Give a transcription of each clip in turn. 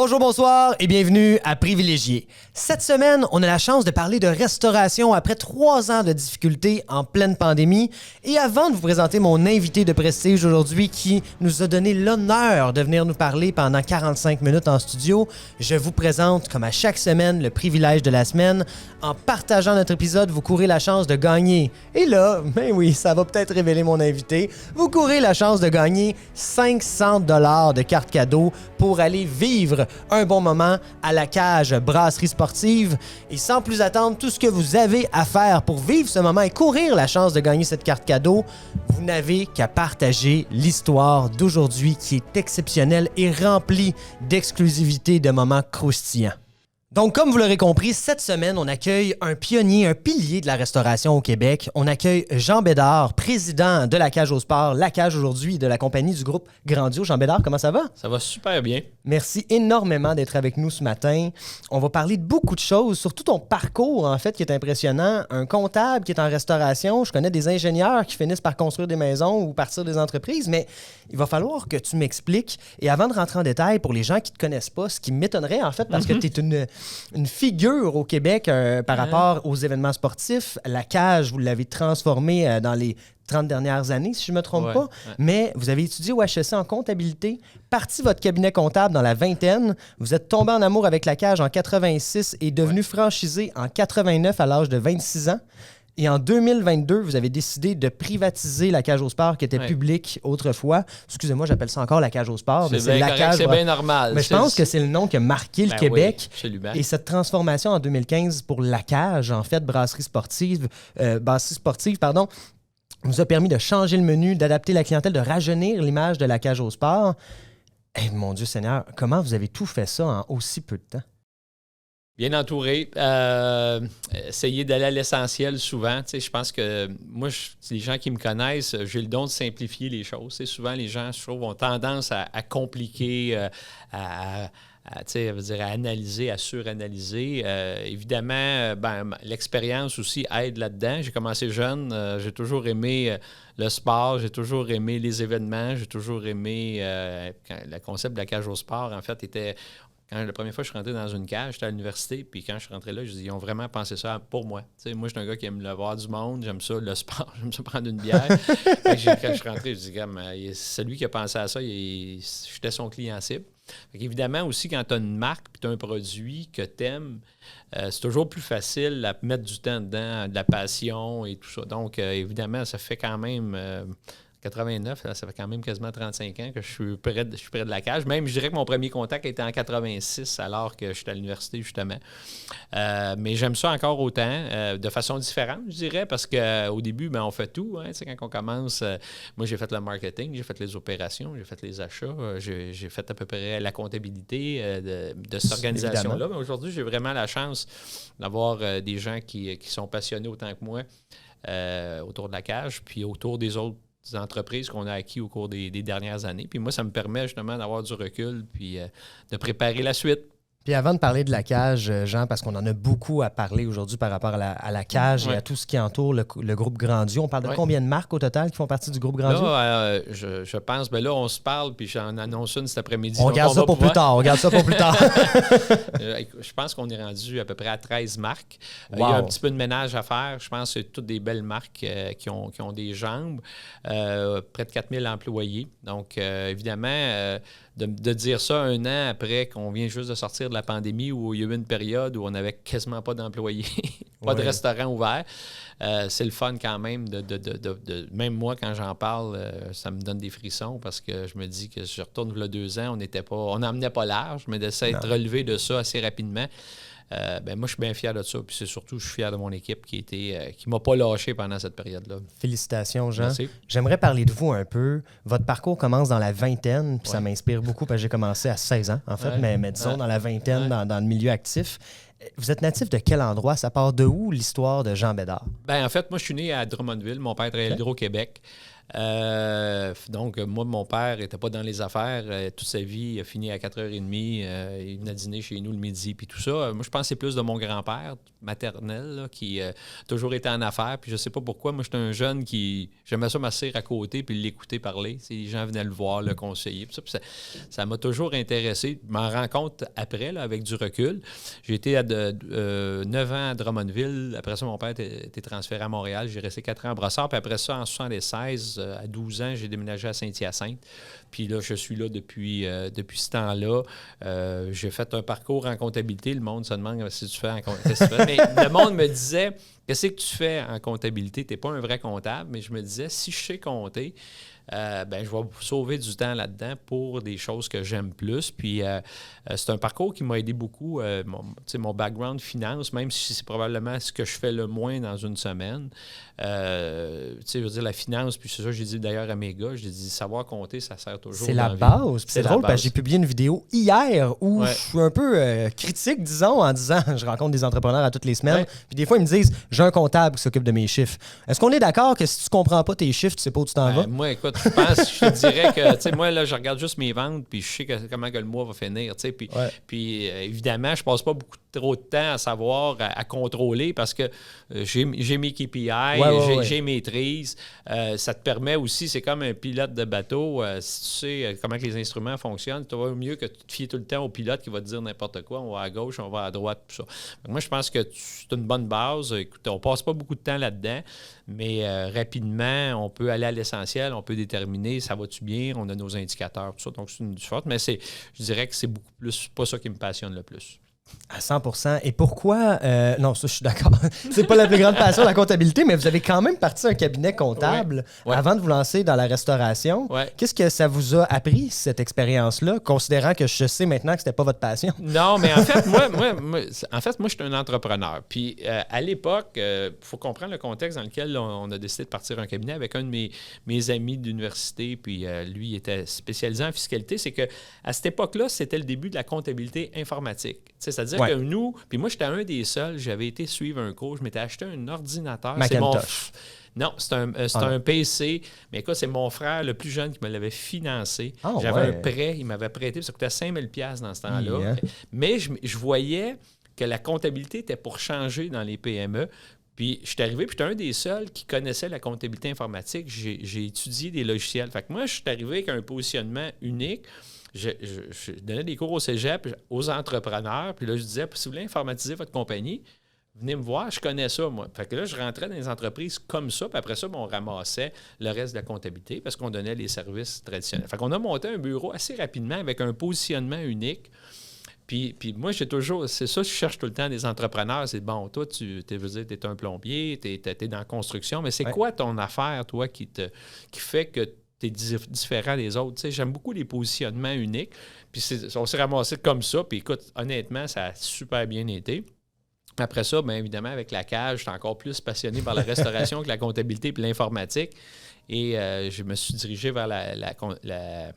Bonjour, bonsoir et bienvenue à Privilégié. Cette semaine, on a la chance de parler de restauration après 3 ans de difficultés en pleine pandémie. Et avant de vous présenter mon invité de prestige aujourd'hui qui nous a donné l'honneur de venir nous parler pendant 45 minutes en studio, je vous présente, comme à chaque semaine, le privilège de la semaine. En partageant notre épisode, vous courez la chance de gagner. Et là, ben oui, ça va peut-être révéler mon invité. Vous courez la chance de gagner 500 $ de cartes cadeaux pour aller vivre un bon moment à la cage Brasserie Sportive. Et sans plus attendre, tout ce que vous avez à faire pour vivre ce moment et courir la chance de gagner cette carte cadeau, vous n'avez qu'à partager l'histoire d'aujourd'hui qui est exceptionnelle et remplie d'exclusivité de moments croustillants. Donc, comme vous l'aurez compris, cette semaine, on accueille un pionnier, un pilier de la restauration au Québec. On accueille Jean Bédard, président de la Cage au Sport, la Cage aujourd'hui de la compagnie du groupe Grandio. Jean Bédard, comment ça va? Ça va super bien. Merci énormément d'être avec nous ce matin. On va parler de beaucoup de choses, surtout ton parcours, en fait, qui est impressionnant. Un comptable qui est en restauration. Je connais des ingénieurs qui finissent par construire des maisons ou partir des entreprises, mais il va falloir que tu m'expliques. Et avant de rentrer en détail, pour les gens qui ne te connaissent pas, ce qui m'étonnerait, en fait, parce que tu es une figure au Québec par rapport aux événements sportifs. La Cage, vous l'avez transformée dans les 30 dernières années, si je ne me trompe pas. Mais vous avez étudié au HEC en comptabilité, parti votre cabinet comptable dans la vingtaine. Vous êtes tombé en amour avec la Cage en 86 et devenu franchisé en 89 à l'âge de 26 ans. Et en 2022, vous avez décidé de privatiser la Cage au Sport qui était publique autrefois. Excusez-moi, j'appelle ça encore la Cage au Sport. C'est bien correct, c'est bien normal. Mais je pense que c'est le nom qui a marqué le Québec. Oui, absolument. Et cette transformation en 2015 pour la Cage, en fait, Brasserie Sportive, nous a permis de changer le menu, d'adapter la clientèle, de rajeunir l'image de la Cage au Sport. Eh, mon Dieu Seigneur, comment vous avez tout fait ça en aussi peu de temps? Bien entouré. Essayer d'aller à l'essentiel souvent. Tu sais, je pense que moi, les gens qui me connaissent, j'ai le don de simplifier les choses. Tu sais, souvent, les gens, je trouve, ont tendance à compliquer, à analyser, à suranalyser. Évidemment, l'expérience aussi aide là-dedans. J'ai commencé jeune. J'ai toujours aimé le sport. J'ai toujours aimé les événements. J'ai toujours aimé... le concept de la Cage au Sport, en fait, était... Quand la première fois que je suis rentré dans une cage, j'étais à l'université, puis quand je suis rentré là, je dis ils ont vraiment pensé ça pour moi. Tu sais, moi, je suis un gars qui aime le voir du monde, j'aime ça, le sport, j'aime ça prendre une bière. Quand je suis rentré, je dis celui qui a pensé à ça, j'étais son client cible. Évidemment, aussi, quand tu as une marque puis tu as un produit que tu aimes, c'est toujours plus facile à mettre du temps dedans, de la passion et tout ça. Donc, évidemment, ça fait quand même... 89, là, ça fait quand même quasiment 35 ans que je suis près de la Cage. Même, je dirais que mon premier contact était en 86, alors que j'étais à l'université, justement. Mais j'aime ça encore autant, de façon différente, je dirais, parce qu'au début, on fait tout. Hein, quand on commence, moi, j'ai fait le marketing, j'ai fait les opérations, j'ai fait les achats, j'ai fait à peu près la comptabilité de cette organisation-là. Mais aujourd'hui, j'ai vraiment la chance d'avoir des gens qui sont passionnés autant que moi autour de la Cage, puis autour des autres entreprises qu'on a acquis au cours des dernières années. Puis moi, ça me permet justement d'avoir du recul puis de préparer la suite. Puis avant de parler de la Cage, Jean, parce qu'on en a beaucoup à parler aujourd'hui par rapport à la Cage et à tout ce qui entoure le groupe Grandio. On parle de combien de marques au total qui font partie du groupe Grandio? Là, je pense, là, on se parle, puis j'en annonce une cet après-midi. On regarde ça pour plus tard. Je pense qu'on est rendu à peu près à 13 marques. Wow. Il y a un petit peu de ménage à faire. Je pense que c'est toutes des belles marques qui ont des jambes. Près de 4000 employés. Donc, évidemment... De dire ça 1 an après qu'on vient juste de sortir de la pandémie où il y a eu une période où on n'avait quasiment pas d'employés, pas de restaurants ouverts. C'est le fun quand même. Même moi, quand j'en parle, ça me donne des frissons parce que je me dis que je retourne il y a 2 ans, on n'emmenait pas large, mais d'essayer de relever de ça assez rapidement. Moi, je suis bien fier de ça. Puis c'est surtout, je suis fier de mon équipe qui m'a pas lâché pendant cette période-là. Félicitations, Jean. Merci. J'aimerais parler de vous un peu. Votre parcours commence dans la vingtaine, puis ça m'inspire beaucoup parce que j'ai commencé à 16 ans, en fait, mais disons dans la vingtaine, dans le milieu actif. Vous êtes natif de quel endroit? Ça part de où l'histoire de Jean Bédard? En fait, moi, je suis né à Drummondville. Mon père travaillait à l'Hydro-Québec. Donc, moi, mon père n'était pas dans les affaires. Toute sa vie, il a fini à 4h30. Il venait dîner chez nous le midi, puis tout ça. Moi, je pense que c'est plus de mon grand-père maternel là, qui a toujours été en affaires. Puis je sais pas pourquoi. Moi, j'étais un jeune qui... J'aimais ça m'asseoir à côté puis l'écouter parler. Les gens venaient le voir, le conseiller. Puis ça m'a toujours intéressé. Je m'en rends compte après, là, avec du recul. J'ai été à 9 ans à Drummondville. Après ça, mon père était transféré à Montréal. J'ai resté 4 ans à Brossard. Puis après ça, en 1976, à 12 ans, j'ai déménagé à Saint-Hyacinthe. Puis là, je suis là depuis ce temps-là. J'ai fait un parcours en comptabilité. Le monde se demande si tu fais en comptabilité. Mais le monde me disait, qu'est-ce que tu fais en comptabilité? Tu n'es pas un vrai comptable. Mais je me disais, si je sais compter, je vais sauver du temps là-dedans pour des choses que j'aime plus. Puis c'est un parcours qui m'a aidé beaucoup. Mon background finance, même si c'est probablement ce que je fais le moins dans une semaine. Je veux dire, la finance, puis c'est ça que j'ai dit d'ailleurs à mes gars, j'ai dit savoir compter, ça sert toujours. C'est la base. C'est drôle parce que j'ai publié une vidéo hier où je suis un peu critique, disons, en disant je rencontre des entrepreneurs à toutes les semaines. Puis des fois, ils me disent j'ai un comptable qui s'occupe de mes chiffres. Est-ce qu'on est d'accord que si tu comprends pas tes chiffres, tu sais pas où tu t'en vas? Moi, écoute, je te dirais que, moi, là, je regarde juste mes ventes, puis je sais comment que le mois va finir, puis évidemment, je passe pas trop de temps à savoir, à contrôler parce que j'ai mes KPI, j'ai maîtrise. Ça te permet aussi, c'est comme un pilote de bateau, si tu sais comment que les instruments fonctionnent, tu vas mieux que tu te fies tout le temps au pilote qui va te dire n'importe quoi, on va à gauche, on va à droite, tout ça. Donc, moi, je pense que c'est une bonne base. Écoute, on passe pas beaucoup de temps là-dedans, mais rapidement, on peut aller à l'essentiel, on peut déterminer, ça va-tu bien, on a nos indicateurs, tout ça. Donc, c'est une forte, mais je dirais que c'est beaucoup plus pas ça qui me passionne le plus. À 100%. Et pourquoi... non, ça, je suis d'accord. C'est pas la plus grande passion, la comptabilité, mais vous avez quand même parti un cabinet comptable avant de vous lancer dans la restauration. Ouais. Qu'est-ce que ça vous a appris, cette expérience-là, considérant que je sais maintenant que c'était pas votre passion? Non, mais en fait, moi, je suis un entrepreneur. Puis, à l'époque, il faut comprendre le contexte dans lequel on a décidé de partir un cabinet avec un de mes amis d'université. Puis, lui, il était spécialisé en fiscalité. C'est qu'à cette époque-là, c'était le début de la comptabilité informatique. C'est-à-dire que nous, puis moi, j'étais un des seuls, j'avais été suivre un cours, je m'étais acheté un ordinateur. Macintosh. Non, c'est un PC. Mais écoute, c'est mon frère le plus jeune qui me l'avait financé. J'avais un prêt, il m'avait prêté, ça coûtait 5 000 $ dans ce temps-là. Yeah. Mais je voyais que la comptabilité était pour changer dans les PME. Puis, je suis arrivé, puis j'étais un des seuls qui connaissait la comptabilité informatique. J'ai étudié des logiciels. Fait que moi, je suis arrivé avec un positionnement unique. Je donnais des cours au cégep aux entrepreneurs. Puis là, je disais, si vous voulez informatiser votre compagnie, venez me voir, je connais ça, moi. Fait que là, je rentrais dans les entreprises comme ça. Puis après ça, on ramassait le reste de la comptabilité parce qu'on donnait les services traditionnels. Fait qu'on a monté un bureau assez rapidement avec un positionnement unique. Puis moi, j'ai toujours... C'est ça, je cherche tout le temps des entrepreneurs. C'est bon, toi, tu es un plombier, tu es dans la construction, mais c'est quoi ton affaire, toi, qui fait que tu es différent des autres? Tu sais, j'aime beaucoup les positionnements uniques. Puis on s'est ramassé comme ça. Puis écoute, honnêtement, ça a super bien été. Après ça, bien évidemment, avec la cage, j'étais encore plus passionné par la restauration que la comptabilité et l'informatique. Et je me suis dirigé vers la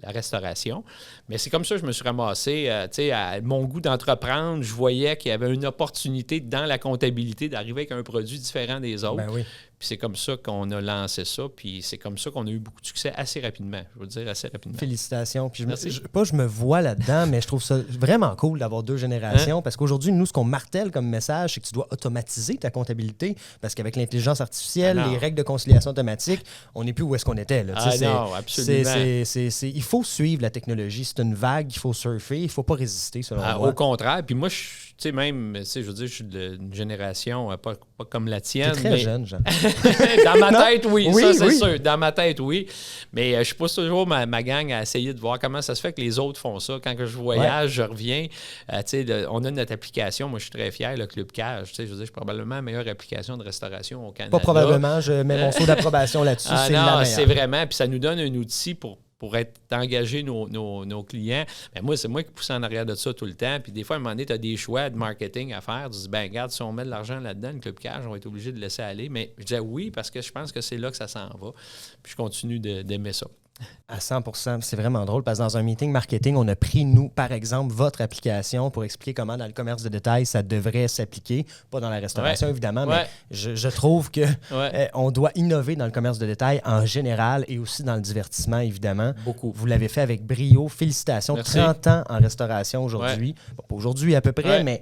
restauration. Mais c'est comme ça que je me suis ramassé. À mon goût d'entreprendre, je voyais qu'il y avait une opportunité dans la comptabilité d'arriver avec un produit différent des autres. Ben oui. Puis c'est comme ça qu'on a lancé ça. Puis c'est comme ça qu'on a eu beaucoup de succès assez rapidement. Je veux dire, assez rapidement. Félicitations. Puis je me vois là-dedans, mais je trouve ça vraiment cool d'avoir deux générations. Parce qu'aujourd'hui, nous, ce qu'on martèle comme message, c'est que tu dois automatiser ta comptabilité. Parce qu'avec l'intelligence artificielle, les règles de conciliation automatique, on n'est plus où est-ce qu'on était. Là. Non, absolument. Il faut suivre la technologie. C'est une vague, il faut surfer. Il ne faut pas résister, selon moi. Au contraire. Puis moi, je veux dire, je suis d'une génération pas comme la tienne. T'es très jeune, Jean. Dans ma tête, oui, ça, c'est oui. sûr. Dans ma tête, oui. Mais je pousse toujours ma gang à essayer de voir comment ça se fait que les autres font ça. Quand je voyage, je reviens. On a notre application. Moi, je suis très fier, le Club Cage. Je veux dire, je suis probablement la meilleure application de restauration au Canada. Pas probablement. Je mets mon saut d'approbation là-dessus. C'est la meilleure. C'est vraiment. Puis ça nous donne un outil pour engager nos clients. Mais moi, c'est moi qui pousse en arrière de ça tout le temps. Puis des fois, à un moment donné, tu as des choix de marketing à faire. Tu dis, ben regarde, si on met de l'argent là-dedans, le Club Cage, on va être obligé de laisser aller. Mais je disais oui, parce que je pense que c'est là que ça s'en va. Puis je continue d'aimer ça. À 100%. C'est vraiment drôle parce que dans un meeting marketing, on a pris, nous, par exemple, votre application pour expliquer comment dans le commerce de détail, ça devrait s'appliquer. Pas dans la restauration, évidemment, mais je trouve que on doit innover dans le commerce de détail en général et aussi dans le divertissement, évidemment. Beaucoup. Vous l'avez fait avec brio. Félicitations. Merci. 30 ans en restauration aujourd'hui. Bon, pas aujourd'hui à peu près, mais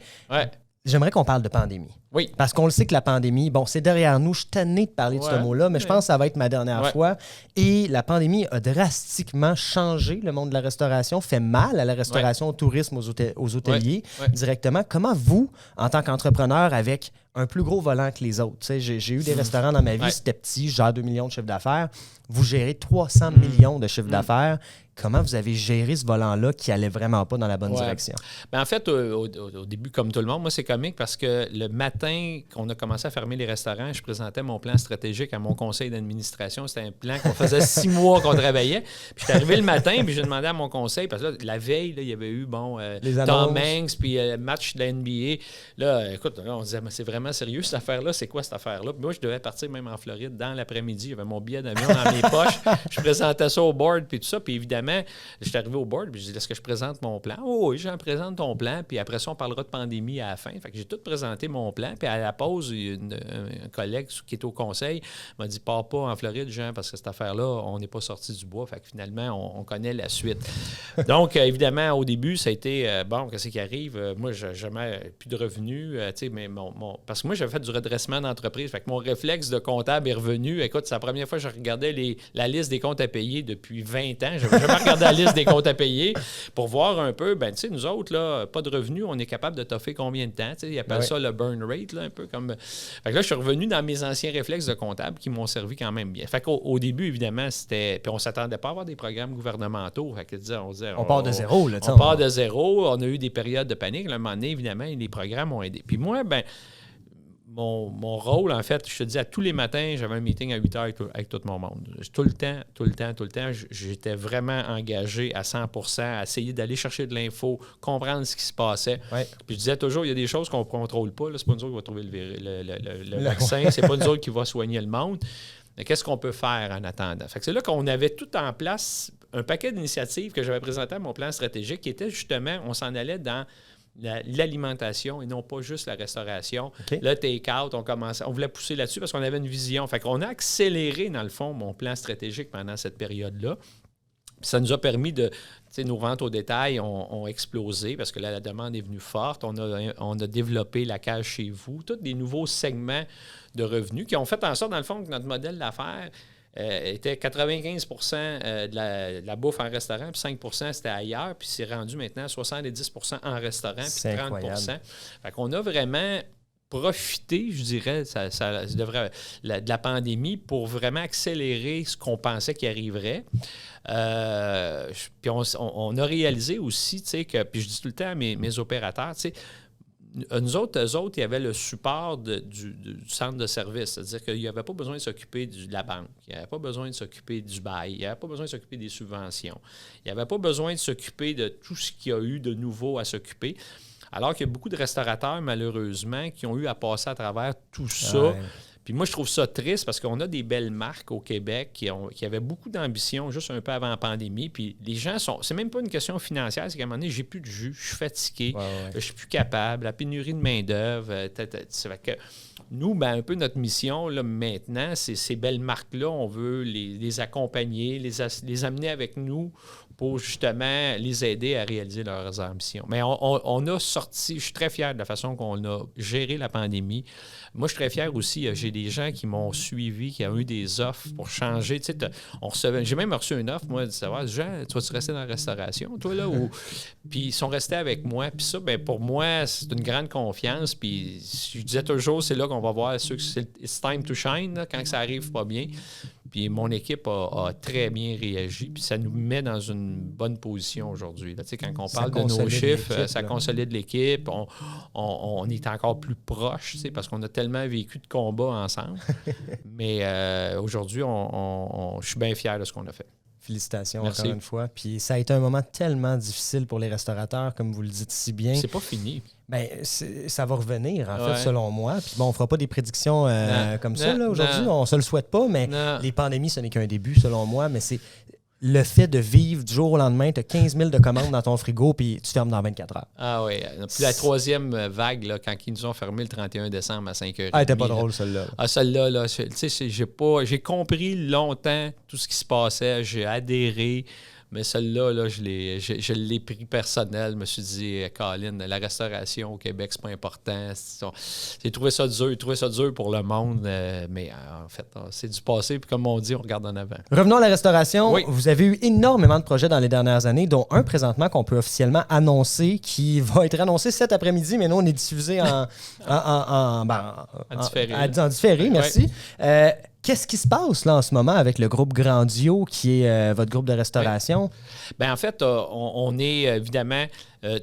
j'aimerais qu'on parle de pandémie. Oui. Parce qu'on le sait que la pandémie, bon, c'est derrière nous. Je suis tanné de parler de ce mot-là, mais je pense que ça va être ma dernière fois. Et la pandémie a drastiquement changé le monde de la restauration, fait mal à la restauration, au tourisme, aux hôteliers directement. Comment vous, en tant qu'entrepreneur avec un plus gros volant que les autres, j'ai eu des restaurants dans ma vie, c'était petit, genre 2 millions de chiffre d'affaires. Vous gérez 300 millions de chiffre d'affaires. Comment vous avez géré ce volant-là qui allait vraiment pas dans la bonne direction? Ben en fait, au début, comme tout le monde, moi, c'est comique parce que le matin qu'on a commencé à fermer les restaurants, je présentais mon plan stratégique à mon conseil d'administration. C'était un plan qu'on faisait 6 mois qu'on travaillait. Puis je suis arrivé le matin, puis j'ai demandé à mon conseil, parce que là, la veille, là, il y avait eu, Tom Hanks, puis match de la NBA. Là, écoute, là, on disait, c'est vraiment sérieux, cette affaire-là? C'est quoi cette affaire-là? Puis moi, je devais partir même en Floride dans l'après-midi. J'avais mon billet d'avion dans mes poches. Je présentais ça au board, puis tout ça. Puis évidemment, je suis arrivé au board, puis je dis, est-ce que je présente mon plan? Oh oui, j'en présente ton plan, puis après ça, on parlera de pandémie à la fin. Fait que j'ai tout présenté mon plan, puis à la pause, un collègue qui est au conseil m'a dit, pars pas en Floride, Jean, parce que cette affaire-là, on n'est pas sorti du bois. Fait que finalement, on connaît la suite. Donc, évidemment, au début, ça a été, qu'est-ce qui arrive? Moi, j'ai jamais plus de revenus, tu sais, mais parce que moi, j'avais fait du redressement d'entreprise. Fait que mon réflexe de comptable est revenu. Écoute, c'est la première fois que je regardais la liste des comptes à payer depuis 20 ans. Je n'avais jamais regardé la liste des comptes à payer pour voir un peu, tu sais, nous autres, là, pas de revenus, on est capable de toffer combien de temps? Tu sais, ils appellent ça le burn rate, là, un peu comme... Fait que là, je suis revenu dans mes anciens réflexes de comptable qui m'ont servi quand même bien. Fait qu'au début, évidemment, c'était... Puis on s'attendait pas à avoir des programmes gouvernementaux. Fait que on part de zéro, là, on part de zéro. On a eu des périodes de panique. À un moment donné, évidemment, les programmes ont aidé. Puis moi, mon rôle, en fait, je te dis, à tous les matins, j'avais un meeting à 8 heures avec tout mon monde. Tout le temps, j'étais vraiment engagé à 100%, à essayer d'aller chercher de l'info, comprendre ce qui se passait. Puis je disais toujours, il y a des choses qu'on ne contrôle pas. C'est pas nous autres qui va trouver le vaccin, c'est pas nous autres qui va soigner le monde. Mais qu'est-ce qu'on peut faire en attendant? Fait que c'est là qu'on avait tout en place un paquet d'initiatives que j'avais présenté à mon plan stratégique qui était justement, on s'en allait dans l'alimentation et non pas juste la restauration. Le take-out, on voulait pousser là-dessus parce qu'on avait une vision. Fait qu'on a accéléré, dans le fond, mon plan stratégique pendant cette période-là. Puis ça nous a permis de... Tu sais, nos ventes au détail ont explosé parce que là, la demande est venue forte. On a développé la cage chez vous, tous des nouveaux segments de revenus qui ont fait en sorte, dans le fond, que notre modèle d'affaires était 95 de la bouffe en restaurant, puis 5 c'était ailleurs, puis c'est rendu maintenant 70 en restaurant, puis 30 Fait qu'on a vraiment profité, je dirais, de la pandémie pour vraiment accélérer ce qu'on pensait qui arriverait. Puis on a réalisé aussi, tu sais, que, puis je dis tout le temps à mes opérateurs, tu sais, eux autres, il y avait le support du centre de service. C'est-à-dire qu'il n'y avait pas besoin de s'occuper de la banque. Il n'y avait pas besoin de s'occuper du bail. Il n'y avait pas besoin de s'occuper des subventions. Il n'y avait pas besoin de s'occuper de tout ce qu'il y a eu de nouveau à s'occuper. Alors qu'il y a beaucoup de restaurateurs, malheureusement, qui ont eu à passer à travers tout ça. Puis moi, je trouve ça triste parce qu'on a des belles marques au Québec qui avaient beaucoup d'ambition juste un peu avant la pandémie. Puis les gens sont... C'est même pas une question financière, c'est qu'à un moment donné, j'ai plus de jus, je suis fatigué, je suis plus capable, la pénurie de main-d'œuvre. Nous, un peu notre mission là, maintenant, c'est ces belles marques-là, on veut les accompagner, les amener avec nous pour justement les aider à réaliser leurs ambitions. Mais on a sorti, je suis très fier de la façon qu'on a géré la pandémie. Moi, je suis très fier aussi, j'ai des gens qui m'ont suivi, qui ont eu des offres pour changer. Tu sais, j'ai même reçu une offre, moi, de savoir, Jean, tu vas-tu rester dans la restauration, toi, là? Puis ils sont restés avec moi. Puis ça, pour moi, c'est une grande confiance. Puis je disais toujours, c'est là qu'on va voir ceux que c'est it's time to shine, là, quand ça arrive pas bien. Puis mon équipe a très bien réagi, puis ça nous met dans une bonne position aujourd'hui. Là. Tu sais, quand on parle de nos chiffres, ça consolide l'équipe, on est encore plus proche, tu sais, parce qu'on a tellement vécu de combats ensemble. Mais aujourd'hui, je suis bien fier de ce qu'on a fait. Félicitations. Merci. Encore une fois. Puis ça a été un moment tellement difficile pour les restaurateurs, comme vous le dites si bien. C'est pas fini. Ça va revenir, en fait, selon moi. Puis on ne fera pas des prédictions comme ça là, aujourd'hui. On ne se le souhaite pas, mais les pandémies, ce n'est qu'un début, selon moi. Mais le fait de vivre du jour au lendemain, tu as 15 000 de commandes dans ton frigo puis tu fermes dans 24 heures. Ah oui. Puis la troisième vague, là, quand ils nous ont fermé le 31 décembre à 5h30. Ah, elle était pas drôle, celle-là. Ah, celle-là, là, tu sais, j'ai compris longtemps tout ce qui se passait. J'ai adhéré. Mais celle-là, là, je l'ai pris personnel. Je me suis dit, Colin, la restauration au Québec, c'est pas important. J'ai trouvé ça dur pour le monde. Mais en fait, c'est du passé. Puis comme on dit, on regarde en avant. Revenons à la restauration. Oui. Vous avez eu énormément de projets dans les dernières années, dont un présentement qu'on peut officiellement annoncer, qui va être annoncé cet après-midi, mais nous, on est diffusé en différé. En différé, merci. Qu'est-ce qui se passe là en ce moment avec le groupe Grandio, qui est votre groupe de restauration? Bien, en fait, on est évidemment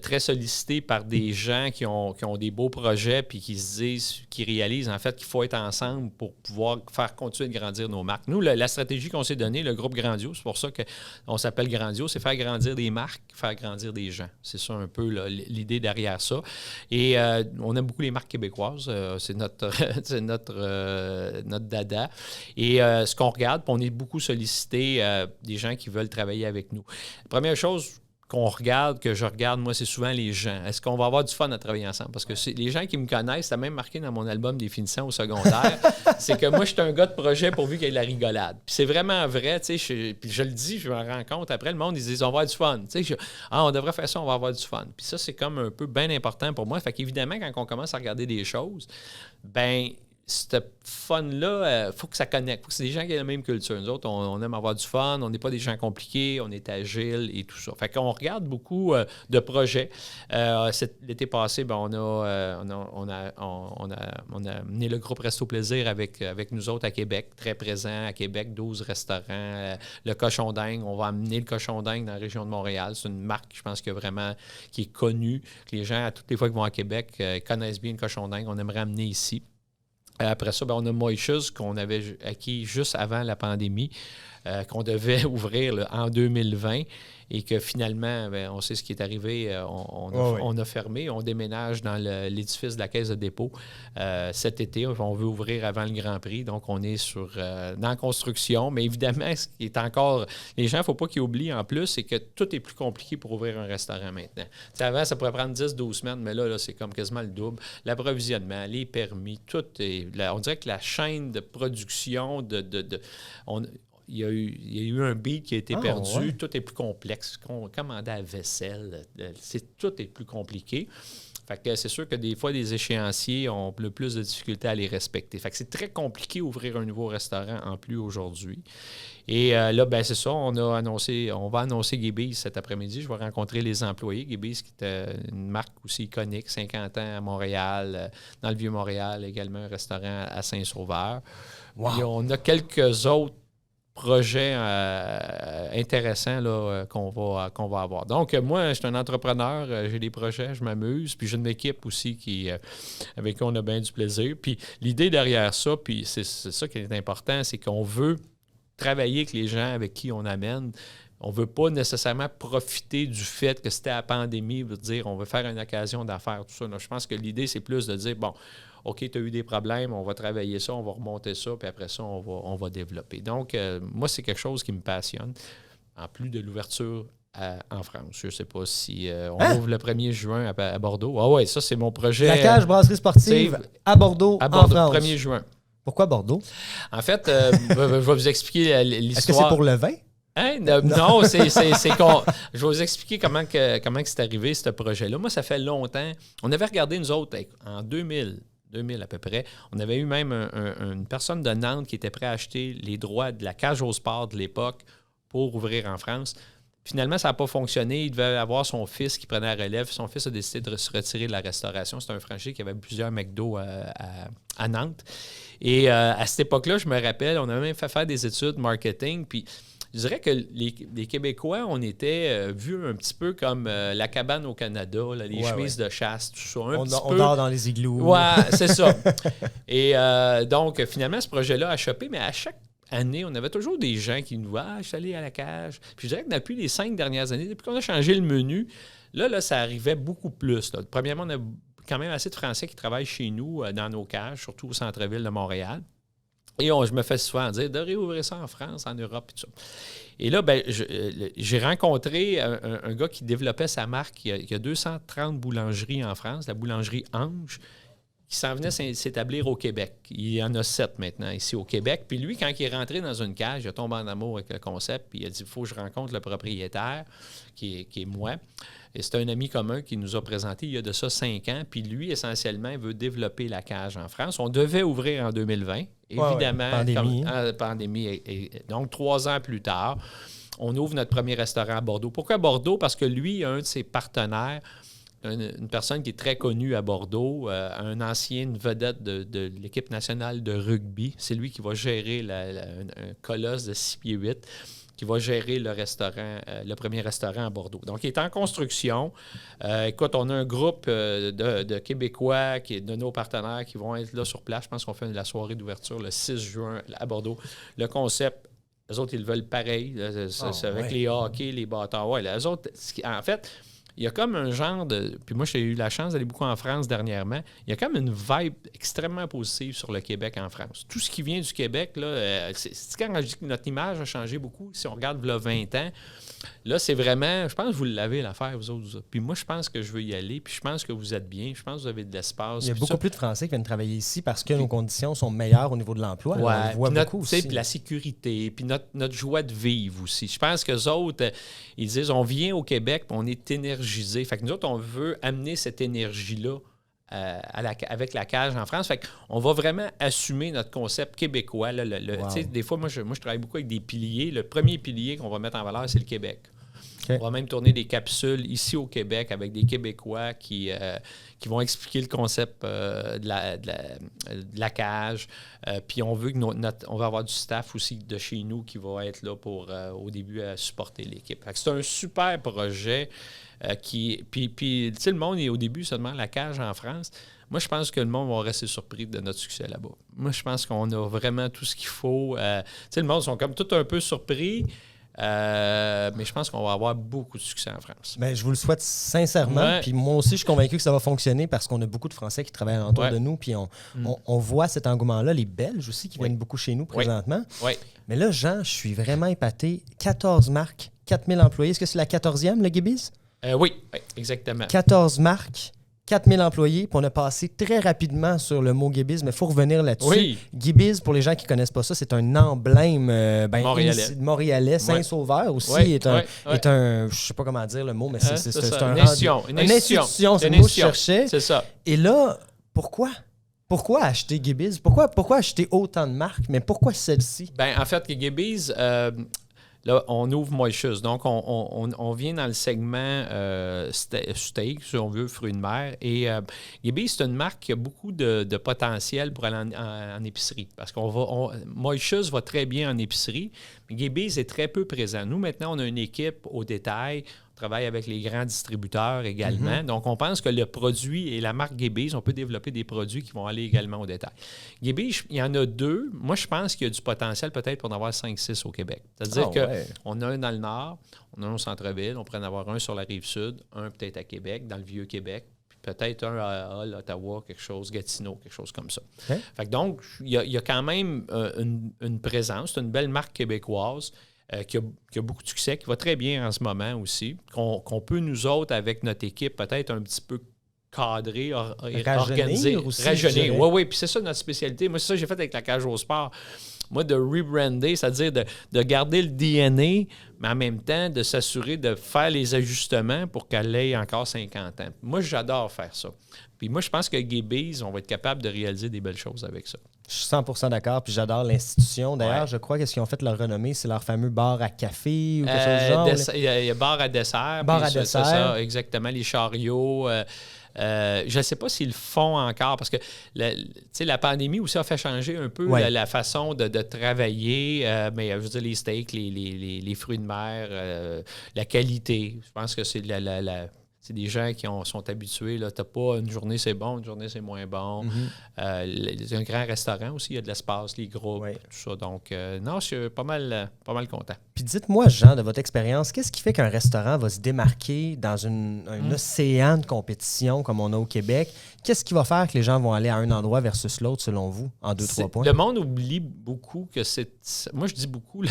très sollicité par des gens qui ont des beaux projets puis qui réalisent en fait qu'il faut être ensemble pour pouvoir faire continuer de grandir nos marques. Nous, la stratégie qu'on s'est donnée, le groupe Grandio, c'est pour ça qu'on s'appelle Grandio, c'est faire grandir des marques, faire grandir des gens. C'est ça un peu là, l'idée derrière ça. Et on aime beaucoup les marques québécoises. C'est notre dada. Et ce qu'on regarde, puis on est beaucoup sollicité des gens qui veulent travailler avec nous. La première chose que je regarde, moi, c'est souvent les gens. Est-ce qu'on va avoir du fun à travailler ensemble? Parce que les gens qui me connaissent, ça a même marqué dans mon album des finissants au secondaire, c'est que moi, je suis un gars de projet pourvu qu'il y ait de la rigolade. Puis c'est vraiment vrai, tu sais, puis je le dis, je me rends compte, après, le monde, ils disent, on va avoir du fun. Tu sais, on devrait faire ça, on va avoir du fun. Puis ça, c'est comme un peu bien important pour moi. Fait qu'évidemment, quand on commence à regarder des choses, ben ce fun-là, il faut que ça connecte. Il faut que c'est des gens qui aient la même culture. Nous autres, on aime avoir du fun, on n'est pas des gens compliqués, on est agiles et tout ça. Fait qu'on regarde beaucoup de projets. L'été passé, ben, on a mené le groupe Resto Plaisir avec nous autres à Québec, très présent à Québec, 12 restaurants. Le Cochon d'Inde, on va amener le Cochon d'Inde dans la région de Montréal. C'est une marque, je pense, qui est connue, que les gens, à toutes les fois qu'ils vont à Québec, connaissent bien le Cochon d'Inde. On aimerait amener ici. Après ça, ben, on a Moishus qu'on avait acquis juste avant la pandémie, qu'on devait ouvrir là, en 2020 et que finalement, ben, on sait ce qui est arrivé, on a fermé. On déménage dans l'édifice de la Caisse de dépôt cet été. On veut ouvrir avant le Grand Prix, donc on est dans la construction. Mais évidemment, ce qui est encore... Les gens, il ne faut pas qu'ils oublient en plus, c'est que tout est plus compliqué pour ouvrir un restaurant maintenant. T'sais, avant, ça pourrait prendre 10-12 semaines, mais là, c'est comme quasiment le double. L'approvisionnement, les permis, tout est... on dirait que la chaîne de production il y a eu un beat qui a été perdu. Ouais. Tout est plus complexe. Commander à la vaisselle, tout est plus compliqué. Fait que c'est sûr que des fois, les échéanciers ont le plus de difficultés à les respecter. Fait que c'est très compliqué d'ouvrir un nouveau restaurant en plus aujourd'hui. Et là, ben c'est ça, on va annoncer Gibby's cet après-midi. Je vais rencontrer les employés. Gibby's, qui est une marque aussi iconique, 50 ans à Montréal, dans le Vieux-Montréal, également un restaurant à Saint-Sauveur. Wow. Et on a quelques autres projets intéressants là, qu'on va avoir. Donc, moi, je suis un entrepreneur, j'ai des projets, je m'amuse, puis j'ai une équipe aussi avec qui on a bien du plaisir. Puis l'idée derrière ça, puis c'est ça qui est important, c'est qu'on veut travailler avec les gens avec qui on amène. On ne veut pas nécessairement profiter du fait que c'était la pandémie, veut dire on veut faire une occasion d'affaires, tout ça. Donc, je pense que l'idée, c'est plus de dire, bon, OK, tu as eu des problèmes, on va travailler ça, on va remonter ça, puis après ça, on va développer. Donc, moi, c'est quelque chose qui me passionne, en plus de l'ouverture en France. Je ne sais pas si on ouvre le 1er juin à Bordeaux. Ah oui, ça, c'est mon projet. La Cage Brasserie Sportive à Bordeaux, en France. 1er juin. Pourquoi Bordeaux? En fait, je vais vous expliquer l'histoire. Est-ce que c'est pour le vin? Hein? Non, je vais vous expliquer comment c'est arrivé, ce projet-là. Moi, ça fait longtemps. On avait regardé, nous autres, en 2000 à peu près. On avait eu même une personne de Nantes qui était prêt à acheter les droits de la cage au sport de l'époque pour ouvrir en France. Finalement, ça n'a pas fonctionné. Il devait avoir son fils qui prenait la relève. Son fils a décidé de se retirer de la restauration. C'est un franchisé qui avait plusieurs McDo à Nantes. Et à cette époque-là, je me rappelle, on avait même fait faire des études marketing. Puis je dirais que les Québécois, on était vus un petit peu comme la cabane au Canada, là, les chemises de chasse, tout ça. On dort dans les igloos. Ouais, c'est ça. Et donc, finalement, ce projet-là a chopé, mais à chaque année, on avait toujours des gens qui nous voient « Ah, je suis allé à la cage ». Puis je dirais que depuis les 5 dernières années, depuis qu'on a changé le menu, là ça arrivait beaucoup plus. Là. Premièrement, on a quand même assez de Français qui travaillent chez nous dans nos cages, surtout au centre-ville de Montréal. Et je me fais souvent dire de réouvrir ça en France, en Europe et tout ça. Et là, ben, j'ai rencontré un gars qui développait sa marque. Il y a 230 boulangeries en France, la boulangerie Ange, qui s'en venait s'établir au Québec. Il y en a 7 maintenant ici au Québec. Puis lui, quand il est rentré dans une cage, il a tombé en amour avec le concept, puis il a dit, il faut que je rencontre le propriétaire, qui est moi. Et c'est un ami commun qui nous a présenté il y a de ça 5 ans. Puis lui, essentiellement, veut développer la cage en France. On devait ouvrir en 2020. Évidemment, pandémie. Et donc, 3 ans plus tard, on ouvre notre premier restaurant à Bordeaux. Pourquoi Bordeaux? Parce que lui, un de ses partenaires, une personne qui est très connue à Bordeaux, un ancien vedette de l'équipe nationale de rugby. C'est lui qui va gérer un colosse de 6 pieds 8, qui va gérer le restaurant, le premier restaurant à Bordeaux. Donc, il est en construction. Écoute, on a un groupe de Québécois, de nos partenaires qui vont être là sur place. Je pense qu'on fait la soirée d'ouverture le 6 juin à Bordeaux. Le concept, eux autres, ils le veulent pareil. C'est avec les hockey, les bâtards. Ouais, eux autres, en fait, il y a comme un genre de... Puis moi, j'ai eu la chance d'aller beaucoup en France dernièrement. Il y a comme une vibe extrêmement positive sur le Québec en France. Tout ce qui vient du Québec, là, c'est quand je dis que notre image a changé beaucoup, si on regarde là 20 ans, là, c'est vraiment... Je pense que vous l'avez, l'affaire, vous autres. Puis moi, je pense que je veux y aller, puis je pense que vous êtes bien, je pense que vous avez de l'espace. Il y a beaucoup plus de Français qui viennent travailler ici parce que nos conditions sont meilleures au niveau de l'emploi. Ouais, on le voit beaucoup aussi. Puis la sécurité, puis notre joie de vivre aussi. Je pense qu'eux autres, ils disent, on vient au Québec, puis on est énergisé. Fait que nous autres, on veut amener cette énergie-là avec la cage en France. Fait qu'on va vraiment assumer notre concept québécois. Là, des fois, moi, je travaille beaucoup avec des piliers. Le premier pilier qu'on va mettre en valeur, c'est le Québec. Okay. On va même tourner des capsules ici au Québec avec des Québécois qui vont expliquer le concept de la cage. Puis on veut que on va avoir du staff aussi de chez nous qui va être là pour, au début, supporter l'équipe. Fait que c'est un super projet Puis, tu sais, le monde, au début, se demande la cage en France. Moi, je pense que le monde va rester surpris de notre succès là-bas. Moi, je pense qu'on a vraiment tout ce qu'il faut. Tu sais, le monde sont comme tout un peu surpris. Mais je pense qu'on va avoir beaucoup de succès en France. Bien, je vous le souhaite sincèrement. Puis moi aussi, je suis convaincu que ça va fonctionner parce qu'on a beaucoup de Français qui travaillent autour de nous. Puis on voit cet engouement-là. Les Belges aussi qui viennent beaucoup chez nous présentement. Mais là, Jean, je suis vraiment épaté. 14 marques, 4000 employés. Est-ce que c'est la 14e, le Gibby's? Oui, exactement. 14 marques. 4000 employés, puis on a passé très rapidement sur le mot Gibby's, mais il faut revenir là-dessus. Oui. Gibby's, pour les gens qui ne connaissent pas ça, c'est un emblème montréalais. Saint-Sauveur aussi est un, je ne sais pas comment dire le mot, mais c'est une institution. Une institution, c'est le mot que je cherchais. C'est ça. Et là, pourquoi? Pourquoi acheter Gibby's? Pourquoi acheter autant de marques, mais pourquoi celle-ci? Bien, en fait, Gibby's... Là, on ouvre Moishes. Donc, on vient dans le segment steak, si on veut, fruits de mer. Et Gibby's, c'est une marque qui a beaucoup de potentiel pour aller en épicerie. Parce Moishes va très bien en épicerie, mais Gibby's est très peu présent. Nous, maintenant, on a une équipe au détail. On travaille avec les grands distributeurs également. Mm-hmm. Donc, on pense que le produit et la marque Gibby's, on peut développer des produits qui vont aller également au détail. Gibby's, il y en a 2. Moi, je pense qu'il y a du potentiel peut-être pour en avoir 5-6 au Québec. C'est-à-dire qu'on a un dans le nord, on a un au centre-ville, on pourrait en avoir un sur la Rive-Sud, un peut-être à Québec, dans le Vieux-Québec, puis peut-être un à Hull, Ottawa, quelque chose, Gatineau, quelque chose comme ça. Okay. Fait que donc, il y a quand même une présence. C'est une belle marque québécoise. Qui a beaucoup de succès, qui va très bien en ce moment aussi, qu'on peut, nous autres, avec notre équipe, peut-être un petit peu cadrer, organiser. Rajeunir. Oui, puis c'est ça notre spécialité. Moi, c'est ça que j'ai fait avec la cage au sport. Moi, de rebrander, c'est-à-dire de garder le DNA, mais en même temps, de s'assurer de faire les ajustements pour qu'elle ait encore 50 ans. Moi, j'adore faire ça. Puis moi, je pense que Gibby's, on va être capable de réaliser des belles choses avec ça. Je suis 100% d'accord, puis j'adore l'institution. D'ailleurs, je crois que ce qu'ils ont fait leur renommée, c'est leur fameux bar à café ou quelque chose du genre. Il y a bar à dessert. Bar à dessert. C'est ça, exactement. Les chariots. Je ne sais pas s'ils le font encore parce que la pandémie aussi a fait changer un peu la façon de travailler. Mais je veux dire, les steaks, les fruits de mer, la qualité. Je pense que c'est C'est des gens qui sont habitués. Tu n'as pas une journée c'est bon, une journée c'est moins bon. Il y a un grand restaurant aussi, il y a de l'espace, les groupes, tout ça. Donc, non, je suis pas mal content. Puis dites-moi, Jean, de votre expérience, qu'est-ce qui fait qu'un restaurant va se démarquer dans un océan de compétition comme on a au Québec? Qu'est-ce qui va faire que les gens vont aller à un endroit versus l'autre, selon vous, en 2-3 points? Le monde oublie beaucoup que c'est... Moi, je dis beaucoup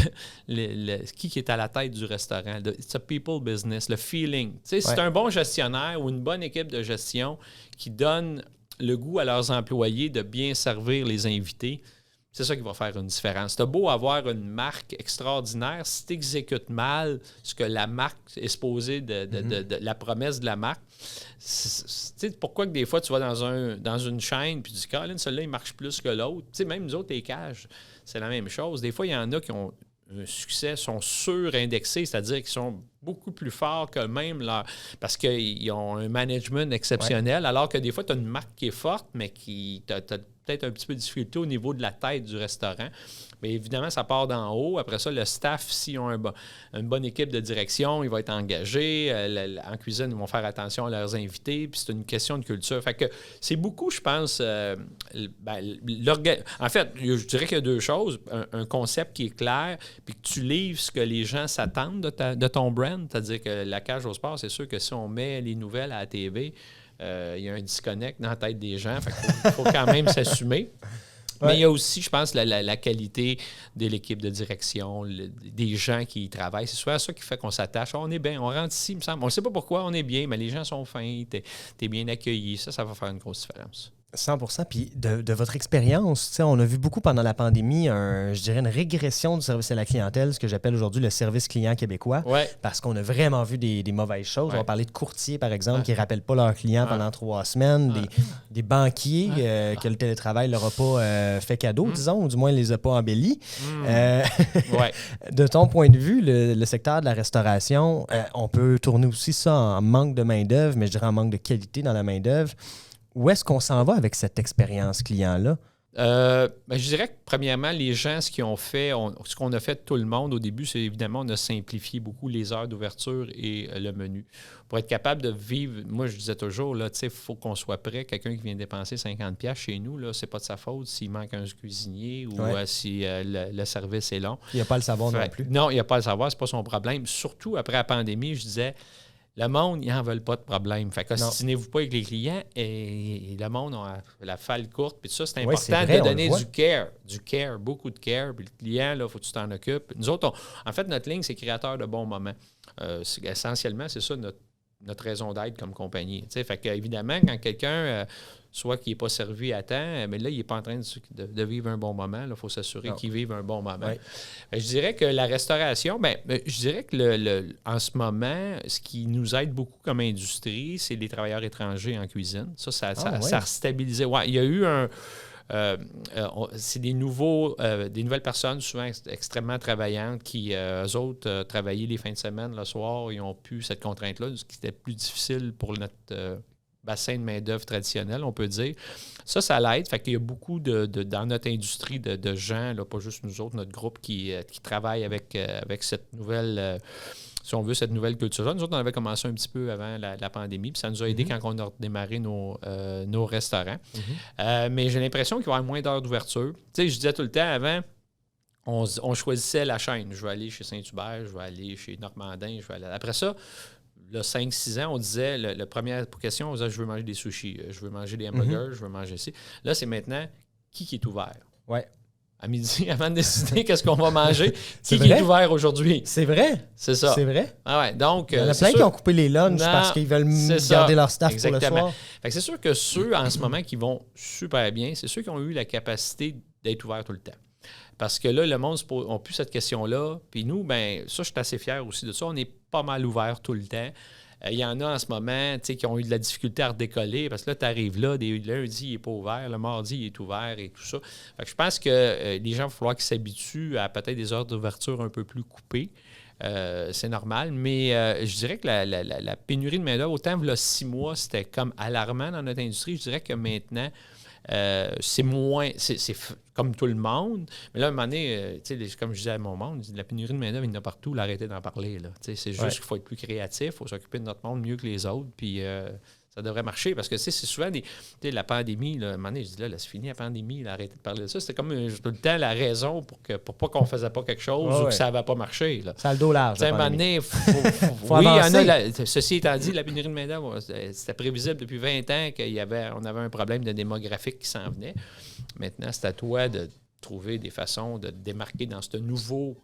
qui est à la tête du restaurant. It's a people business, le feeling. C'est un bon gestionnaire ou une bonne équipe de gestion qui donne le goût à leurs employés de bien servir les invités. C'est ça qui va faire une différence. T'as beau avoir une marque extraordinaire, si tu exécutes mal ce que la marque est supposée de la promesse de la marque, pourquoi que des fois tu vas dans une chaîne puis tu dis « Colin, celui-là, il marche plus que l'autre. » Même nous autres, les cages, c'est la même chose. Des fois, il y en a qui ont un succès, sont surindexés, c'est-à-dire qu'ils sont beaucoup plus forts que même leur... Parce qu'ils ont un management exceptionnel, alors que des fois, tu as une marque qui est forte, mais qui t'as peut-être un petit peu de difficulté au niveau de la tête du restaurant. Mais évidemment, ça part d'en haut. Après ça, le staff, s'ils ont une bonne équipe de direction, il va être engagé. En cuisine, ils vont faire attention à leurs invités. Puis c'est une question de culture. Fait que c'est beaucoup, je pense... en fait, je dirais qu'il y a deux choses. Un concept qui est clair, puis que tu livres ce que les gens s'attendent de ton brand. C'est-à-dire que la cage au sport, c'est sûr que si on met les nouvelles à la TV... il y a un disconnect dans la tête des gens. Il faut quand même s'assumer. Mais il y a aussi, je pense, la qualité de l'équipe de direction, des gens qui y travaillent. C'est souvent ça qui fait qu'on s'attache. On est bien, on rentre ici, il me semble. On ne sait pas pourquoi on est bien, mais les gens sont fins, t'es bien accueilli. Ça va faire une grosse différence. 100%. Puis de votre expérience, on a vu beaucoup pendant la pandémie, je dirais une régression du service à la clientèle, ce que j'appelle aujourd'hui le service client québécois, parce qu'on a vraiment vu des mauvaises choses. On va parler de courtiers, par exemple, qui ne rappellent pas leurs clients pendant 3 semaines, des banquiers que le télétravail ne leur a pas fait cadeau, disons, ou du moins ne les a pas embellis. De ton point de vue, le secteur de la restauration, on peut tourner aussi ça en manque de main-d'œuvre, mais je dirais en manque de qualité dans la main-d'œuvre. Où est-ce qu'on s'en va avec cette expérience client-là? Je dirais que, premièrement, les gens, ce qu'on a fait tout le monde au début, c'est évidemment, on a simplifié beaucoup les heures d'ouverture et le menu. Pour être capable de vivre, moi, je disais toujours, il faut qu'on soit prêt. Quelqu'un qui vient dépenser 50$ chez nous, là, c'est pas de sa faute s'il manque un cuisinier ou si le service est long. Il n'y a pas le savoir non plus. Non, il n'y a pas le savoir, c'est pas son problème. Surtout après la pandémie, je disais... Le monde, ils n'en veulent pas de problème. Fait que ostinez-vous pas avec les clients et le monde a la falle courte. Puis ça, c'est important de donner du care, beaucoup de care. Puis le client, il faut que tu t'en occupes. Nous autres, en fait, notre ligne, c'est créateur de bons moments. Essentiellement, c'est ça notre raison d'être comme compagnie. T'sais, fait que, évidemment, quand quelqu'un, soit qu'il n'est pas servi à temps, mais là, il n'est pas en train de vivre un bon moment. Il faut s'assurer qu'il vive un bon moment. Je dirais que la restauration, je dirais que en ce moment, ce qui nous aide beaucoup comme industrie, c'est les travailleurs étrangers en cuisine. Ça a stabilisé. Ouais, il y a eu c'est des nouvelles personnes, souvent extrêmement travaillantes, qui, eux autres, travaillaient les fins de semaine, le soir, ils n'ont plus cette contrainte-là, ce qui était plus difficile pour notre bassin de main-d'œuvre traditionnel, on peut dire. Ça l'aide. Fait qu'il y a beaucoup dans notre industrie de gens, là, pas juste nous autres, notre groupe qui travaille avec cette nouvelle... si on veut, cette nouvelle culture-là. Nous autres, on avait commencé un petit peu avant la pandémie, puis ça nous a aidé quand on a redémarré nos restaurants. Mais j'ai l'impression qu'il va y avoir moins d'heures d'ouverture. Tu sais, je disais tout le temps avant, on choisissait la chaîne. Je vais aller chez Saint-Hubert, je vais aller chez Normandin, je vais aller... Après ça, là, 5-6 ans, on disait, la première question, on disait, je veux manger des sushis, je veux manger des hamburgers, je veux manger ci. Là, c'est maintenant, qui est ouvert? Ouais. À midi, avant de décider qu'est-ce qu'on va manger, qui est ouvert aujourd'hui? C'est vrai? C'est ça. C'est vrai? Ah ouais, donc, il y en a plein qui ont coupé les lunchs parce qu'ils veulent garder leur staff pour le soir. Fait que c'est sûr que ceux, en ce moment, qui vont super bien, c'est ceux qui ont eu la capacité d'être ouverts tout le temps. Parce que là, le monde n'a plus cette question-là. Puis nous, ça, je suis assez fier aussi de ça. On est pas mal ouverts tout le temps. Il y en a en ce moment qui ont eu de la difficulté à redécoller parce que là, tu arrives là, le lundi, il n'est pas ouvert, le mardi, il est ouvert et tout ça. Fait que je pense que les gens, il va falloir qu'ils s'habituent à peut-être des heures d'ouverture un peu plus coupées. C'est normal, mais je dirais que la pénurie de main-d'œuvre, autant il y a 6 mois, c'était comme alarmant dans notre industrie. Je dirais que maintenant, c'est moins... C'est comme tout le monde. Mais là, à un moment donné, comme je disais à mon monde, la pénurie de main-d'œuvre, il y en a partout, l'arrêter d'en parler. Là. C'est juste qu'il faut être plus créatif, il faut s'occuper de notre monde mieux que les autres, puis ça devrait marcher. Parce que c'est souvent la pandémie, là, à un moment donné, je dis là, c'est fini la pandémie, là, arrêtez de parler de ça. C'était comme tout le temps la raison pour pas qu'on ne faisait pas quelque chose ou que ça n'avait pas marché. Là. Ça a le dos large. À un moment donné, faut oui, ceci étant dit, la pénurie de main-d'œuvre, c'était prévisible depuis 20 ans qu'on avait un problème de démographique qui s'en venait. Maintenant, c'est à toi de trouver des façons de te démarquer dans ce nouveau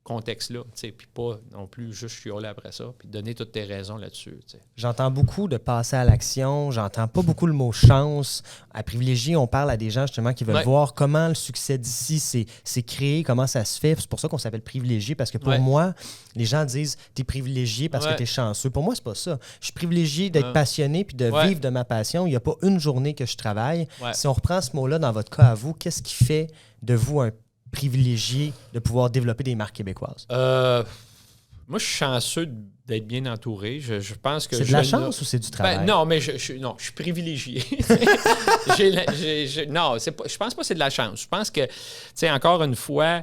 contexte-là, puis pas non plus juste chioler après ça, puis donner toutes tes raisons là-dessus. T'sais. J'entends beaucoup de passer à l'action, j'entends pas beaucoup le mot chance. À Privilégié, on parle à des gens justement qui veulent voir comment le succès d'ici s'est créé, comment ça se fait. C'est pour ça qu'on s'appelle privilégié, parce que pour moi, les gens disent « t'es privilégié parce que t'es chanceux ». Pour moi, c'est pas ça. Je suis privilégié d'être passionné puis de vivre de ma passion. Il n'y a pas une journée que je travaille. Si on reprend ce mot-là dans votre cas à vous, qu'est-ce qui fait de vous un privilégié de pouvoir développer des marques québécoises? Moi, je suis chanceux d'être bien entouré. Je pense que c'est de la chance ou c'est du travail? Non, mais je suis privilégié. Non, je pense pas que c'est de la chance. Je pense que, encore une fois,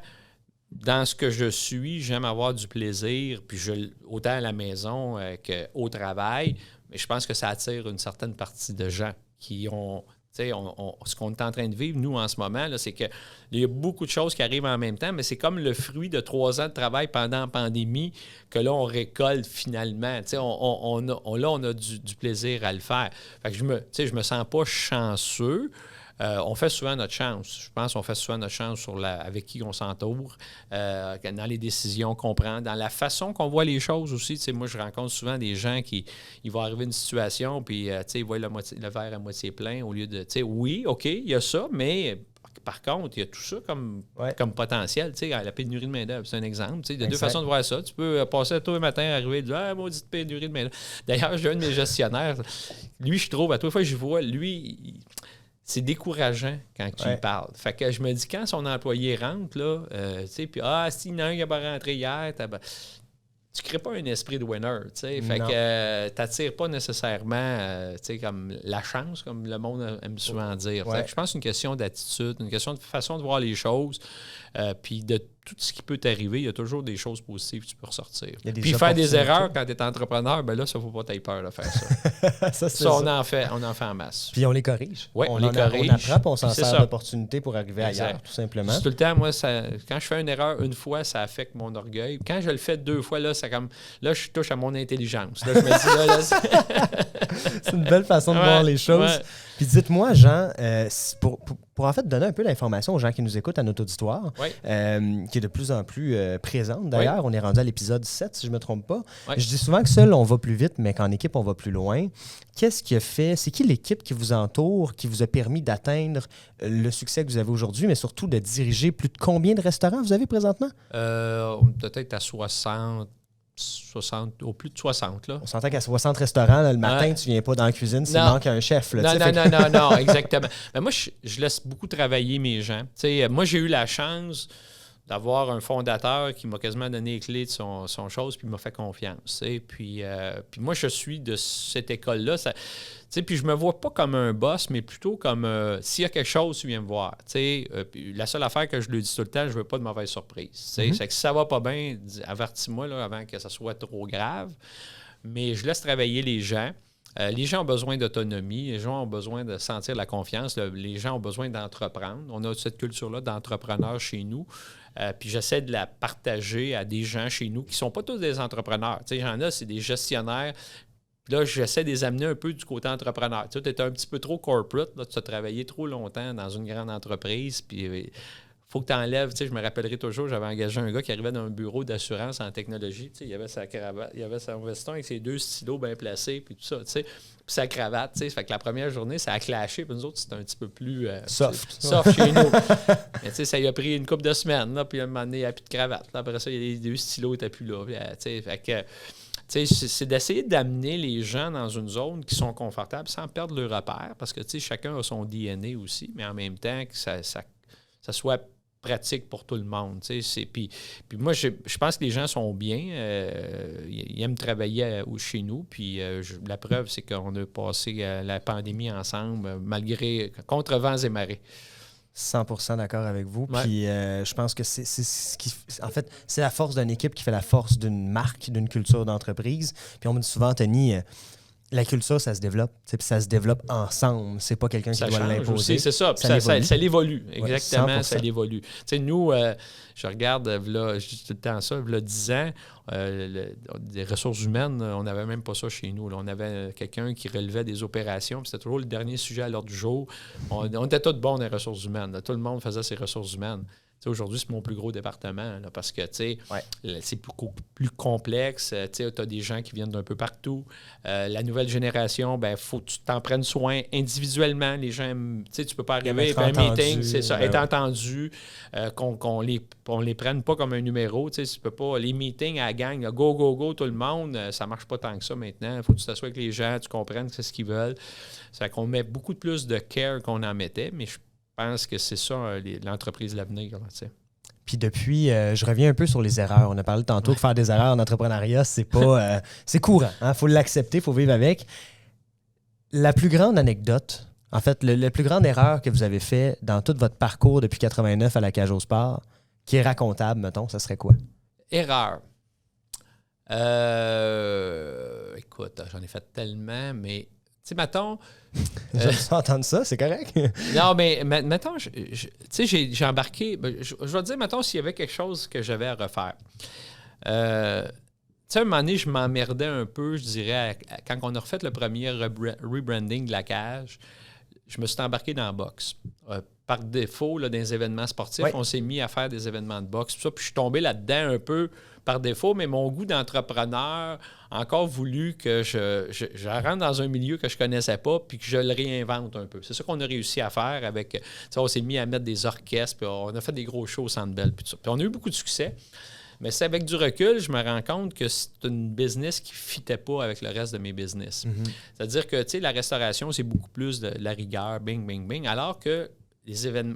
dans ce que je suis, j'aime avoir du plaisir, puis autant à la maison qu'au travail, mais je pense que ça attire une certaine partie de gens qui ont... ce qu'on est en train de vivre, nous, en ce moment, là, c'est qu'il y a beaucoup de choses qui arrivent en même temps, mais c'est comme le fruit de 3 ans de travail pendant la pandémie que là, on récolte finalement. On a du plaisir à le faire. Fait que je me sens pas chanceux. On fait souvent notre chance. Je pense qu'on fait souvent notre chance avec qui on s'entoure, dans les décisions qu'on prend, dans la façon qu'on voit les choses aussi. Moi, je rencontre souvent des gens ils vont arriver à une situation, puis ils voient le verre à moitié plein au lieu de, oui, OK, il y a ça, mais par contre, il y a tout ça comme potentiel. La pénurie de main-d'œuvre, c'est un exemple. Il y a deux façons de voir ça. Tu peux passer tous les matins, arriver et dire « Ah, maudite pénurie de main-d'œuvre ». D'ailleurs, j'ai un de mes gestionnaires. Lui, je trouve, à toutes les fois que je vois, lui... C'est décourageant quand tu y parles. Fait que je me dis, quand son employé rentre, là, puis s'il y en a un qui n'a pas rentré hier, tu ne crées pas un esprit de winner, tu sais. Fait que tu n'attires pas nécessairement, comme la chance, comme le monde aime souvent dire. Fait que je pense que c'est une question d'attitude, une question de façon de voir les choses, puis de tout ce qui peut t'arriver, il y a toujours des choses positives que tu peux ressortir. Puis faire des erreurs quand tu es entrepreneur, ben là, ça ne faut pas t'avoir peur de faire ça. On en fait en masse. Puis on les corrige. Oui, on les corrige. On apprend, puis on s'en sert d'opportunité pour arriver ailleurs, tout simplement. Tout le temps, moi, quand je fais une erreur une fois, ça affecte mon orgueil. Quand je le fais 2 fois, là, je touche à mon intelligence. Là, je me dis, c'est une belle façon de voir les choses. Ouais. Puis dites-moi, Jean, pour en fait donner un peu d'informations aux gens qui nous écoutent à notre auditoire, qui est de plus en plus présente. D'ailleurs, on est rendu à l'épisode 7, si je ne me trompe pas. Je dis souvent que seul, on va plus vite, mais qu'en équipe, on va plus loin. Qu'est-ce qui a fait, c'est qui l'équipe qui vous entoure, qui vous a permis d'atteindre le succès que vous avez aujourd'hui, mais surtout de diriger plus de combien de restaurants vous avez présentement? Peut-être à 60, au plus de 60. Là. On s'entend qu'à 60 restaurants, là, le matin, tu viens pas dans la cuisine s'il manque un chef. Là, non, exactement. Mais moi, je laisse beaucoup travailler mes gens. Moi, j'ai eu la chance d'avoir un fondateur qui m'a quasiment donné les clés de son chose puis il m'a fait confiance. Puis moi, je suis de cette école-là. Puis je me vois pas comme un boss, mais plutôt comme s'il y a quelque chose, tu viens me voir. La seule affaire que je lui dis tout le temps, je veux pas de mauvaise surprise. C'est que si ça va pas bien, avertis-moi là, avant que ça soit trop grave. Mais je laisse travailler les gens. Les gens ont besoin d'autonomie, les gens ont besoin de sentir la confiance, les gens ont besoin d'entreprendre. On a cette culture-là d'entrepreneurs chez nous. Puis j'essaie de la partager à des gens chez nous qui ne sont pas tous des entrepreneurs. Tu sais, j'en ai, c'est des gestionnaires. Puis là, j'essaie de les amener un peu du côté entrepreneur. Tu es un petit peu trop corporate. Là, tu as travaillé trop longtemps dans une grande entreprise. Puis faut que tu enlèves. Tu sais, je me rappellerai toujours, j'avais engagé un gars qui arrivait dans un bureau d'assurance en technologie. Tu sais, il avait sa cravate, il avait son veston avec ses 2 stylos bien placés, puis tout ça. Tu sais, puis sa cravate. Tu sais, fait que la première journée, ça a clashé. Puis nous autres, c'était un petit peu plus soft chez nous. Mais tu sais, ça lui a pris une couple de semaines. Là, puis à un moment donné, il n'y a plus de cravate. Là, après ça, les 2 stylos n'étaient plus là. Puis, tu sais, fait que. C'est d'essayer d'amener les gens dans une zone qui sont confortables sans perdre leur repère, parce que chacun a son DNA aussi, mais en même temps que ça soit pratique pour tout le monde. Puis moi, je pense que les gens sont bien. Ils aiment travailler chez nous. Puis la preuve, c'est qu'on a passé la pandémie ensemble, contre vents et marées. 100% d'accord avec vous. Ouais. Puis je pense que c'est ce qui... En fait, c'est la force d'une équipe qui fait la force d'une marque, d'une culture d'entreprise. Puis on me dit souvent, Anthony, la culture, ça se développe. Puis ça se développe ensemble. C'est pas quelqu'un qui doit l'imposer. Aussi, c'est ça. Ça l'évolue. Exactement, ça l'évolue. Nous, je regarde, je dis tout le temps ça, il y a 10 ans, des ressources humaines, on n'avait même pas ça chez nous. Là. On avait quelqu'un qui relevait des opérations, puis c'était toujours le dernier sujet à l'ordre du jour. On était tous bons dans les ressources humaines. Là. Tout le monde faisait ses ressources humaines. Aujourd'hui, c'est mon plus gros département là, parce que c'est beaucoup plus complexe. Tu as des gens qui viennent d'un peu partout. La nouvelle génération, il faut que tu t'en prennes soin individuellement. Les gens, tu ne peux pas arriver à un meeting, c'est ça, être entendu, qu'on les prenne pas comme un numéro. Tu peux pas, les meetings à la gang, là, go, go, go, tout le monde, ça marche pas tant que ça maintenant. Il faut que tu t'assoies avec les gens, tu comprennes c'est ce qu'ils veulent. Ça fait qu'on met beaucoup plus de care qu'on en mettait, mais je pense que c'est ça, l'entreprise de l'avenir. Puis depuis, je reviens un peu sur les erreurs. On a parlé tantôt que faire des erreurs en entrepreneuriat, c'est pas c'est courant. Il faut l'accepter, il faut vivre avec. La plus grande anecdote, en fait, la plus grande erreur que vous avez fait dans tout votre parcours depuis 89 à la Cage au Sport, qui est racontable, mettons, ça serait quoi? Erreur. Écoute, j'en ai fait tellement, mais... Tu sais, mettons... J'aime ça entendre ça, c'est correct? Non, mais mettons, tu sais, j'ai embarqué... Je vais te dire, mettons, s'il y avait quelque chose que j'avais à refaire. Tu sais, à un moment donné, je m'emmerdais un peu, je dirais, quand on a refait le premier rebranding de la cage, je me suis embarqué dans la boxe. Par défaut, là, dans les événements sportifs, on s'est mis à faire des événements de boxe. Puis je suis tombé là-dedans un peu par défaut, mais mon goût d'entrepreneur a encore voulu que je rentre dans un milieu que je ne connaissais pas puis que je le réinvente un peu. C'est ça qu'on a réussi à faire avec... On s'est mis à mettre des orchestres, puis on a fait des gros shows au Centre Bell, puis tout ça. Puis on a eu beaucoup de succès. Mais c'est avec du recul, je me rends compte que c'est une business qui ne fitait pas avec le reste de mes business. Mm-hmm. C'est-à-dire que, tu sais, la restauration, c'est beaucoup plus de la rigueur, bing, bing, bing, alors que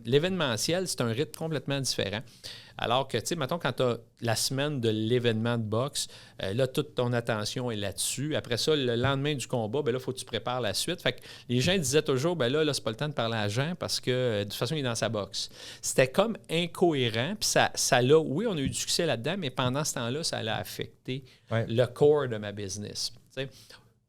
l'événementiel, c'est un rythme complètement différent. Alors que, tu sais, mettons, quand tu as la semaine de l'événement de boxe, là, toute ton attention est là-dessus. Après ça, le lendemain du combat, là, il faut que tu prépares la suite. Fait que les gens disaient toujours, là, c'est pas le temps de parler à Jean parce que, de toute façon, il est dans sa boxe. C'était comme incohérent. Puis ça l'a, oui, on a eu du succès là-dedans, mais pendant ce temps-là, ça l'a affecté le core de ma business. Tu sais.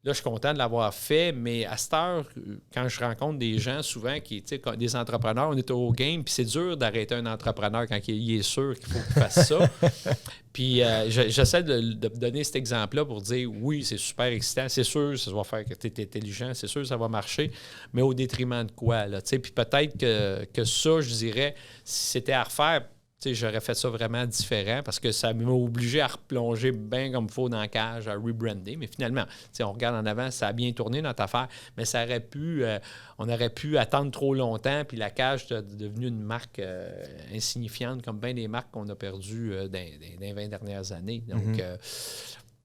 Là, je suis content de l'avoir fait, mais à cette heure, quand je rencontre des gens souvent qui, tu sais, des entrepreneurs, on est au game, puis c'est dur d'arrêter un entrepreneur quand il est sûr qu'il faut qu'il fasse ça. Puis j'essaie de donner cet exemple-là pour dire oui, c'est super excitant, c'est sûr, ça va faire que tu es intelligent, c'est sûr, ça va marcher, mais au détriment de quoi, là, tu sais? Puis peut-être que ça, je dirais, si c'était à refaire, t'sais, j'aurais fait ça vraiment différent parce que ça m'a obligé à replonger bien comme il faut dans la cage, à rebrander. Mais finalement, on regarde en avant, ça a bien tourné notre affaire, mais ça aurait pu, on aurait pu attendre trop longtemps, puis la cage est devenue une marque insignifiante, comme bien des marques qu'on a perdues dans les 20 dernières années. Donc,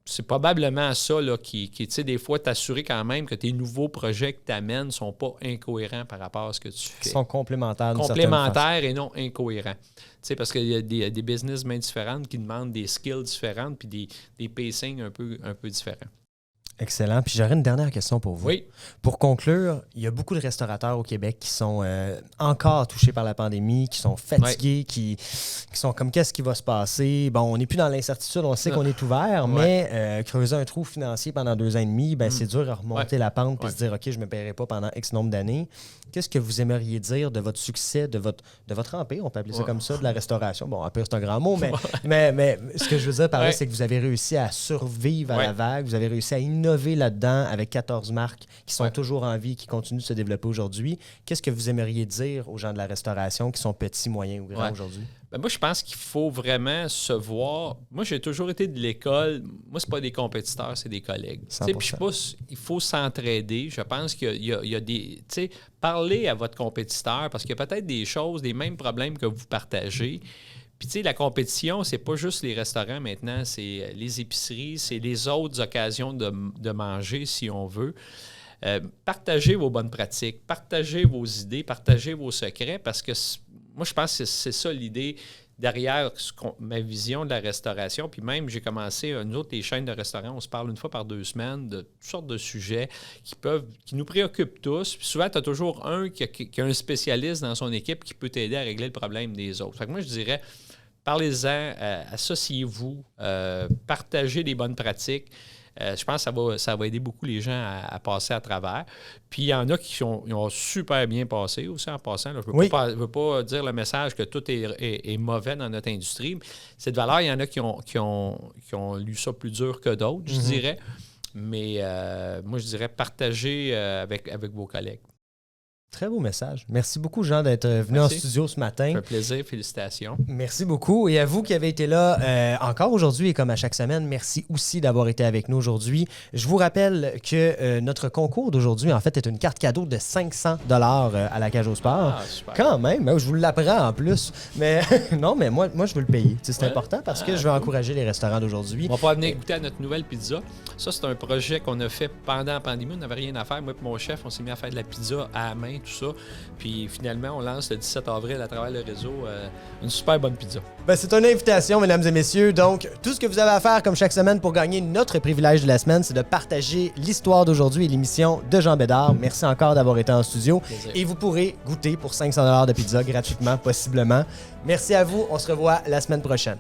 c'est probablement ça là, qui tu sais, des fois, t'assurer quand même que tes nouveaux projets que tu amènes ne sont pas incohérents par rapport à ce que tu fais. Ils sont complémentaires. Complémentaires et non incohérents. Tu sais, parce qu'il y a des business bien différentes qui demandent des skills différentes puis des pacings un peu différents. Excellent. Puis j'aurais une dernière question pour vous. Oui. Pour conclure, il y a beaucoup de restaurateurs au Québec qui sont encore touchés par la pandémie, qui sont fatigués, qui sont comme qu'est-ce qui va se passer? Bon, on n'est plus dans l'incertitude, on sait qu'on est ouvert, mais creuser un trou financier pendant 2 ans et demi, c'est dur à remonter la pente et se dire, OK, je ne me paierai pas pendant X nombre d'années. Qu'est-ce que vous aimeriez dire de votre succès, de votre empire, on peut appeler ça comme ça, de la restauration? Bon, empire, c'est un grand mot, mais ce que je veux dire par là, c'est que vous avez réussi à survivre à la vague, vous avez réussi à innover là-dedans avec 14 marques qui sont toujours en vie, qui continuent de se développer aujourd'hui. Qu'est-ce que vous aimeriez dire aux gens de la restauration qui sont petits, moyens ou grands aujourd'hui? Ben moi, je pense qu'il faut vraiment se voir. Moi, j'ai toujours été de l'école. Moi, c'est pas des compétiteurs, c'est des collègues. Puis il faut s'entraider. Je pense qu'il y a des... Tu sais, parlez à votre compétiteur parce qu'il y a peut-être des choses, des mêmes problèmes que vous partagez. Puis, tu sais, la compétition, c'est pas juste les restaurants maintenant, c'est les épiceries, c'est les autres occasions de manger, si on veut. Partagez vos bonnes pratiques, partagez vos idées, partagez vos secrets, parce que moi, je pense que c'est ça l'idée derrière ma vision de la restauration. Puis même, j'ai commencé, nous autres, les chaînes de restaurants, on se parle une fois par 2 semaines de toutes sortes de sujets qui nous préoccupent tous. Puis souvent, tu as toujours un qui a un spécialiste dans son équipe qui peut t'aider à régler le problème des autres. Fait que moi, je dirais, parlez-en, associez-vous, partagez les bonnes pratiques. Je pense que ça va aider beaucoup les gens à passer à travers. Puis il y en a qui ont super bien passé aussi en passant. Là. Je ne veux pas dire le message que tout est mauvais dans notre industrie. Cette valeur, il y en a qui ont lu ça plus dur que d'autres, je dirais. Mais moi, je dirais partager avec vos collègues. Très beau message. Merci beaucoup, Jean, d'être venu en studio ce matin. Ça fait plaisir. Félicitations. Merci beaucoup. Et à vous qui avez été là encore aujourd'hui et comme à chaque semaine, merci aussi d'avoir été avec nous aujourd'hui. Je vous rappelle que notre concours d'aujourd'hui, en fait, est une carte cadeau de 500 $ à la Cage au Sport. Super. Quand même, je vous l'apprends en plus. Mais non, mais moi, je veux le payer. C'est important parce que je veux encourager les restaurants d'aujourd'hui. On va pouvoir venir goûter à notre nouvelle pizza. Ça, c'est un projet qu'on a fait pendant la pandémie. On n'avait rien à faire. Moi et mon chef, on s'est mis à faire de la pizza à la main, tout ça. Puis finalement, on lance le 17 avril à travers le réseau une super bonne pizza. Ben, c'est une invitation, mesdames et messieurs. Donc, tout ce que vous avez à faire comme chaque semaine pour gagner notre privilège de la semaine, c'est de partager l'histoire d'aujourd'hui et l'émission de Jean Bédard. Merci encore d'avoir été en studio. Plaisir. Et vous pourrez goûter pour 500 $ de pizza gratuitement, possiblement. Merci à vous. On se revoit la semaine prochaine.